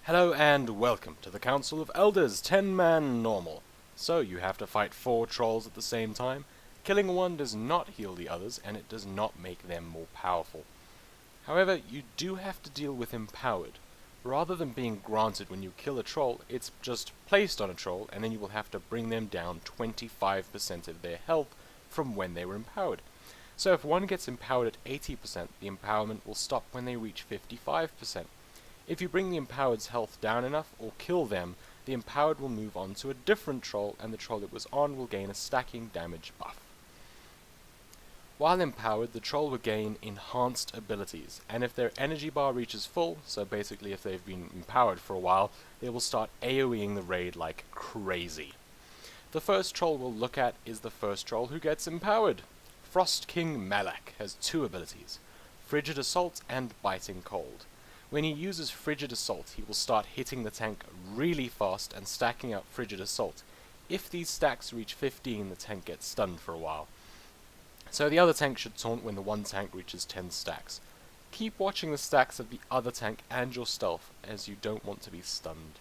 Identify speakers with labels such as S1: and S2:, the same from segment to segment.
S1: Hello and welcome to the Council of Elders 10-man normal. So you have to fight 4 trolls at the same time. Killing one does not heal the others and it does not make them more powerful. However, you do have to deal with empowered. Rather than being granted when you kill a troll, it's just placed on a troll and then you will have to bring them down 25% of their health from when they were empowered. So if one gets empowered at 80%, the empowerment will stop when they reach 55%. If you bring the empowered's health down enough, or kill them, the empowered will move on to a different troll, and the troll it was on will gain a stacking damage buff. While empowered, the troll will gain enhanced abilities, and if their energy bar reaches full, so basically if they've been empowered for a while, they will start AoEing the raid like crazy. The first troll we'll look at is the first troll who gets empowered. Frost King Malak has 2 abilities, Frigid Assault and Biting Cold. When he uses Frigid Assault, he will start hitting the tank really fast and stacking out Frigid Assault. If these stacks reach 15, the tank gets stunned for a while. So the other tank should taunt when the one tank reaches 10 stacks. Keep watching the stacks of the other tank and your stealth, as you don't want to be stunned.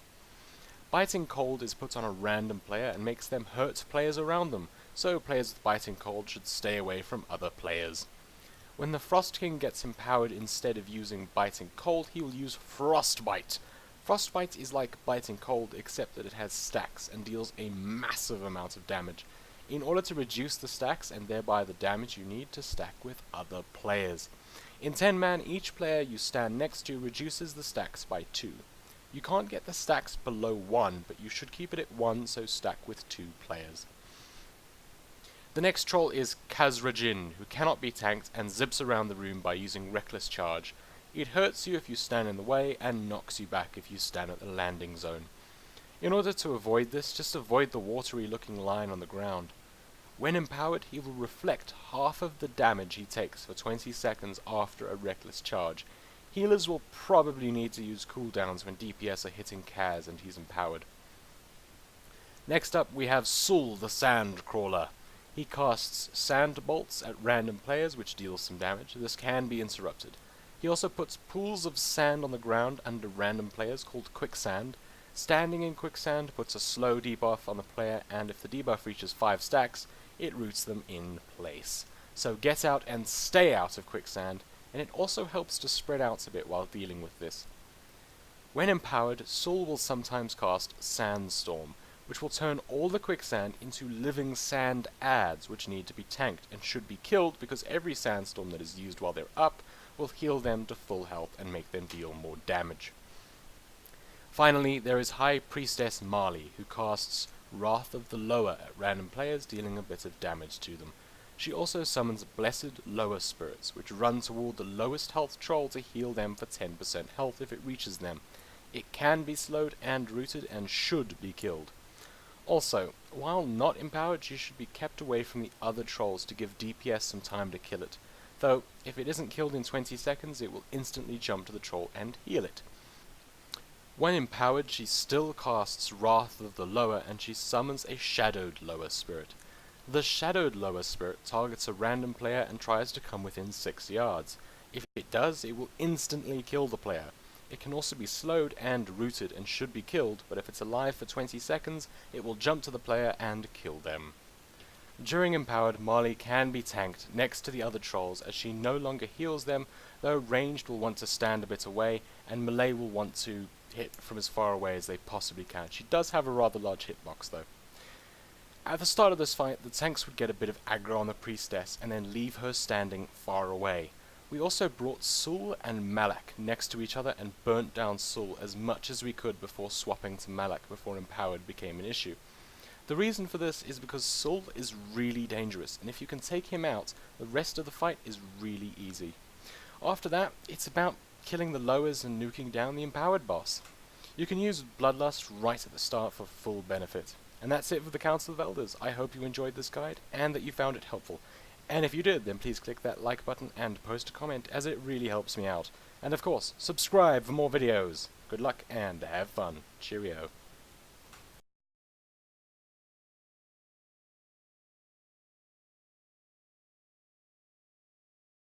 S1: Biting Cold is put on a random player and makes them hurt players around them, so players with Biting Cold should stay away from other players. When the Frost King gets empowered, instead of using Biting Cold, he will use Frostbite. Frostbite is like Biting Cold, except that it has stacks and deals a massive amount of damage, in order to reduce the stacks and thereby the damage you need to stack with other players. In 10-man, each player you stand next to reduces the stacks by 2. You can't get the stacks below 1, but you should keep it at 1, so stack with 2 players. The next troll is Khazrajin, who cannot be tanked and zips around the room by using Reckless Charge. It hurts you if you stand in the way and knocks you back if you stand at the landing zone. In order to avoid this, just avoid the watery looking line on the ground. When empowered, he will reflect half of the damage he takes for 20 seconds after a Reckless Charge. Healers will probably need to use cooldowns when DPS are hitting Kaz and he's empowered. Next up we have Sul the Sand Crawler. He casts sand bolts at random players, which deals some damage. This can be interrupted. He also puts pools of sand on the ground under random players called quicksand. Standing in quicksand puts a slow debuff on the player, and if the debuff reaches 5 stacks, it roots them in place. So get out and stay out of quicksand, and it also helps to spread out a bit while dealing with this. When empowered, Sul will sometimes cast Sandstorm, which will turn all the quicksand into living sand adds, which need to be tanked and should be killed because every sandstorm that is used while they're up will heal them to full health and make them deal more damage. Finally, there is High Priestess Marley, who casts Wrath of the Lower at random players, dealing a bit of damage to them. She also summons Blessed Lower Spirits, which run toward the lowest health troll to heal them for 10% health if it reaches them. It can be slowed and rooted and should be killed. Also, while not empowered, she should be kept away from the other trolls to give DPS some time to kill it, though if it isn't killed in 20 seconds it will instantly jump to the troll and heal it. When empowered, she still casts Wrath of the Lower and she summons a Shadowed Lower Spirit. The Shadowed Lower Spirit targets a random player and tries to come within 6 yards. If it does, it will instantly kill the player. It can also be slowed and rooted and should be killed, but if it's alive for 20 seconds, it will jump to the player and kill them. During empowered, Marley can be tanked next to the other trolls as she no longer heals them, though ranged will want to stand a bit away, and melee will want to hit from as far away as they possibly can. She does have a rather large hitbox though. At the start of this fight, the tanks would get a bit of aggro on the priestess and then leave her standing far away. We also brought Sul and Malak next to each other and burnt down Sul as much as we could before swapping to Malak before empowered became an issue. The reason for this is because Sul is really dangerous, and if you can take him out, the rest of the fight is really easy. After that, it's about killing the lowers and nuking down the empowered boss. You can use Bloodlust right at the start for full benefit. And that's it for the Council of Elders. I hope you enjoyed this guide and that you found it helpful. And if you did, then please click that like button and post a comment, as it really helps me out. And of course, subscribe for more videos. Good luck and have fun. Cheerio.